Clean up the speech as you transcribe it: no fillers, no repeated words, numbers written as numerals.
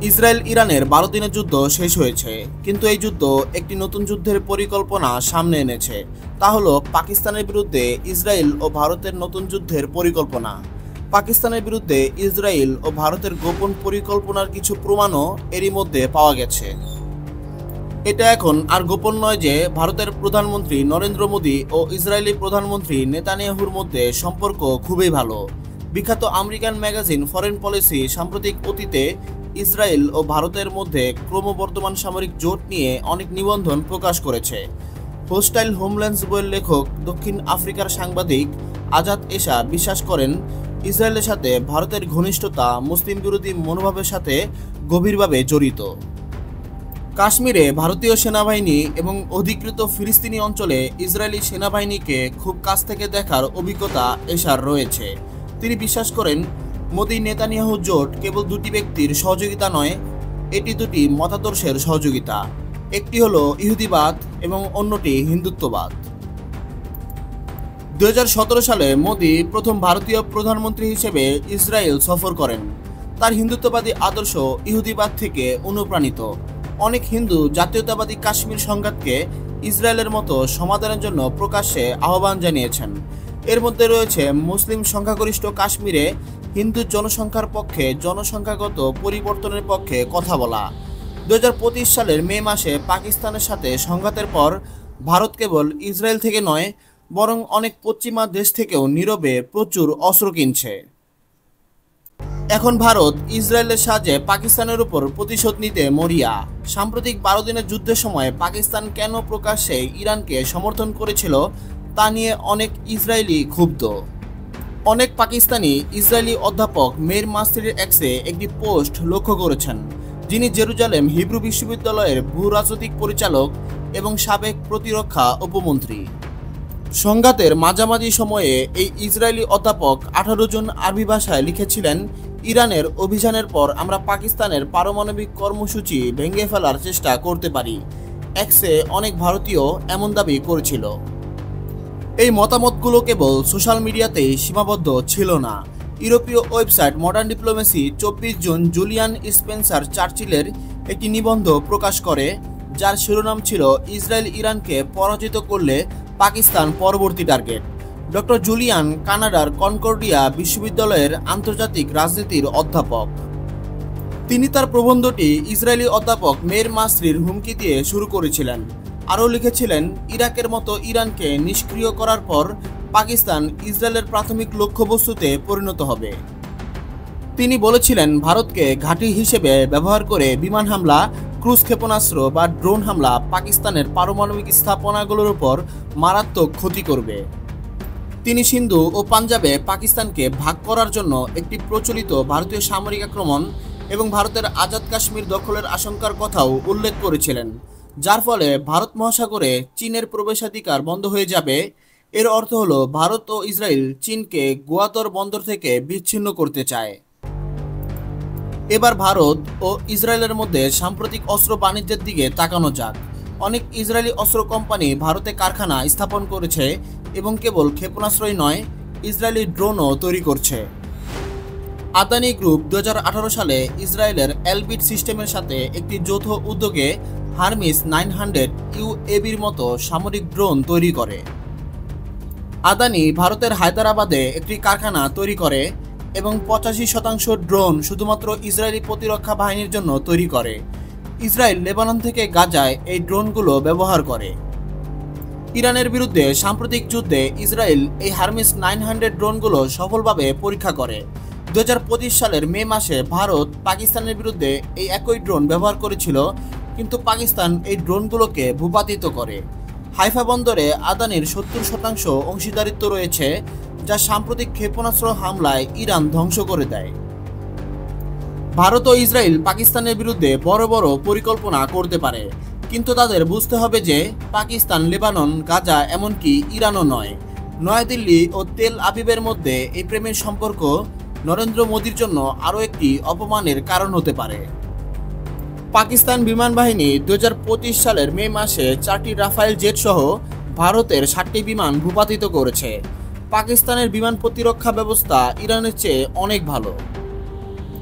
Israel ইরানের ১২ দিনের যুদ্ধ শেষ হয়েছে, কিন্তু এই যুদ্ধ একটি নতুন যুদ্ধের পরিকল্পনা সামনে এনেছে। তা হলো পাকিস্তানের বিরুদ্ধে ইসরায়েল ও ভারতের নতুন যুদ্ধের পরিকল্পনা। পাকিস্তানের বিরুদ্ধে ইসরায়েল ও ভারতের গোপন পরিকল্পনার কিছু প্রমাণও এরই মধ্যে পাওয়া গেছে। এটা এখন আর গোপন নয় যে ভারতের প্রধানমন্ত্রী নরেন্দ্র মোদী ও ইসরায়েলি প্রধানমন্ত্রী নেতানিয়াহুর মধ্যে সম্পর্ক খুবই ভালো। বিখ্যাত আমেরিকান ম্যাগাজিন ফরেন পলিসি সাম্প্রতিক অতীতে ইসরায়েল ও ভারতের মধ্যে ক্রমবর্ধমান সামরিক জোট নিয়ে অনেক নিবন্ধ প্রকাশ করেছে। হোস্টাইল হোমল্যান্ডস বইয়ের লেখক দক্ষিণ আফ্রিকার সাংবাদিক আজাদ এশা বিশ্বাস করেন, ইসরায়েলের সাথে ভারতের ঘনিষ্ঠতা মুসলিম বিরোধী মনোভাবের সাথে গভীরভাবে জড়িত। কাশ্মীরে ভারতীয় সেনাবাহিনী এবং অধিকৃত ফিলিস্তিনি অঞ্চলে ইসরায়েলি সেনাবাহিনীকে খুব কাছ থেকে দেখার অভিজ্ঞতা এশার রয়েছে। তিনি বিশ্বাস করেন, মোদি নেতানিয়াহু জোট কেবল দুটি ব্যক্তির সহযোগিতা নয়, এটি দুটি মতাদর্শের সহযোগিতা। একটি হলো ইহুদিবাদ এবং অন্যটি হিন্দুত্ববাদ। ২০১৭ সালে মোদি প্রথম ভারতীয় প্রধানমন্ত্রী হিসেবে ইসরায়েল সফর করেন। তার হিন্দুত্ববাদী আদর্শ ইহুদিবাদ থেকে অনুপ্রাণিত। অনেক হিন্দু জাতীয়তাবাদী কাশ্মীর সংঘাতকে ইসরায়েলের মতো সমাধানের জন্য প্রকাশ্যে আহ্বান জানিয়েছেন। এর মধ্যে রয়েছে মুসলিম সংখ্যাগরিষ্ঠ কাশ্মীরে হিন্দু জনসংখ্যার পক্ষে জনসংখ্যাগত পরিবর্তনের পক্ষে কথা বলা। ২০২৫ সালের মে মাসে পাকিস্তানের সাথে সংঘাতের পর ভারত কেবল ইসরায়েল থেকে নয়, বরং অনেক পশ্চিমা দেশ থেকেও নীরবে প্রচুর অস্ত্র কিনছে। এখন ভারত ইসরায়েলের সাহায্যে পাকিস্তানের উপর প্রতিশোধ নিতে মরিয়া। সাম্প্রতিক ১২ দিনের যুদ্ধের সময় পাকিস্তান কেন প্রকাশ্যে ইরানকে সমর্থন করেছিল তা নিয়ে অনেক ইসরায়েলি ক্ষুব্ধ। অনেক পাকিস্তানি ইসরায়েলি অধ্যাপক মের মাসরির এক্সে একটি পোস্ট লক্ষ্য করেছেন, যিনি জেরুজালেম হিব্রু বিশ্ববিদ্যালয়ের ভূরাজনৈতিক পরিচালক এবং সাবেক প্রতিরক্ষা উপমন্ত্রী। সংঘাতের মাঝামাঝি সময়ে এই ইসরায়েলি অধ্যাপক ১৮ জুন আরবি ভাষায় লিখেছিলেন, ইরানের অভিযানের পর আমরা পাকিস্তানের পারমাণবিক কর্মসূচি ভেঙে ফেলার চেষ্টা করতে পারি। এক্সে অনেক ভারতীয় এমন দাবি করেছিল। এই মতামতগুলো কেবল সোশ্যাল মিডিয়াতেই সীমাবদ্ধ ছিল না। ইউরোপীয় website modern diplomacy ২৪ June Julian Spencer চার্চিলের একটি নিবন্ধ প্রকাশ করে, যার শিরোনাম ছিল ইসরায়েল ইরানকে পরাজিত করলে পাকিস্তান পরবর্তী টার্গেট। ডক্টর জুলিয়ান কানাডার কনকর্ডিয়া বিশ্ববিদ্যালয়ের আন্তর্জাতিক রাজনীতির অধ্যাপক। তিনি তার প্রবন্ধটি ইসরায়েলি অধ্যাপক মের মাসরির হুমকি দিয়ে শুরু করেছিলেন। আরও লিখেছিলেন, ইরাকের মতো ইরানকে নিষ্ক্রিয় করার পর পাকিস্তান ইসরায়েলের প্রাথমিক লক্ষ্যবস্তুতে পরিণত হবে। তিনি বলেছিলেন, ভারতকে ঘাঁটি হিসেবে ব্যবহার করে বিমান হামলা, ক্রুজ ক্ষেপণাস্ত্র বা ড্রোন হামলা পাকিস্তানের পারমাণবিক স্থাপনাগুলোর উপর মারাত্মক ক্ষতি করবে। তিনি সিন্ধু ও পাঞ্জাবে পাকিস্তানকে ভাগ করার জন্য একটি প্রচলিত ভারতীয় সামরিক আক্রমণ এবং ভারতের আজাদ কাশ্মীর দখলের আশঙ্কার কথাও উল্লেখ করেছিলেন, যার ফলে ভারত মহাসাগরে চীনের প্রবেশাধিকার বন্ধ হয়ে যাবে। এর অর্থ হলো ভারত ও ইসরায়েল চীনকে গোয়াদর বন্দর থেকে বিচ্ছিন্ন করতে চায়। এবার ভারত ও ইসরায়েলের মধ্যে সাম্প্রতিক অস্ত্র বাণিজ্যের দিকে তাকানো যাক। অনেক ইসরায়েলি অস্ত্র কোম্পানি ভারতে কারখানা স্থাপন করেছে এবং কেবল ক্ষেপণাস্ত্রই নয়, ইসরায়েলি ড্রোনও তৈরি করছে। আদানি গ্রুপ ২০১৮ সালে ইসরায়েলের এলবিট সিস্টেমের সাথে একটি যৌথ উদ্যোগে হারমিস 900 ইউএভির মতো সামরিক ড্রোন তৈরি করে। আদানি ভারতের হায়দ্রাবাদে একটি কারখানা তৈরি করে এবং ৮৫% ড্রোন শুধুমাত্র ইসরায়েলি প্রতিরক্ষা বাহিনীর জন্য তৈরি করে। ইসরায়েল লেবানন থেকে গাজায় এই ড্রোনগুলো ব্যবহার করে। ইরানের বিরুদ্ধে সাম্প্রতিক যুদ্ধে ইসরায়েল এই হারমিস 900 ড্রোনগুলো সফলভাবে পরীক্ষা করে। ২০২৫ সালের মে মাসে ভারত পাকিস্তানের বিরুদ্ধে এই একই ড্রোন ব্যবহার করেছিল, কিন্তু পাকিস্তান এই ড্রোনগুলোকে ভূপাতিত করে। হাইফা বন্দরে আদানির ৭০% অংশীদারিত্ব রয়েছে, যা সাম্প্রতিক ক্ষেপণাস্ত্র হামলায় ইরান ধ্বংস করে দেয়। ভারত ও ইসরায়েল পাকিস্তানের বিরুদ্ধে বড় বড় পরিকল্পনা করতে পারে, কিন্তু তাদের বুঝতে হবে যে পাকিস্তান, লেবানন, গাজা, এমনকি ইরানও নয়। নয়াদিল্লি ও তেল আবিবের মধ্যে এই প্রেমের সম্পর্ক নরেন্দ্র মোদির জন্য আরও একটি অপমানের কারণ হতে পারে। পাকিস্তান বিমান বাহিনী ২০২৫ সালের মে মাসে ৪টি রাফায়েল জেট সহ ভারতের ৭টি বিমান ভূপাতিত করেছে। পাকিস্তানের বিমান প্রতিরক্ষা ব্যবস্থা ইরানের চেয়ে অনেক ভালো।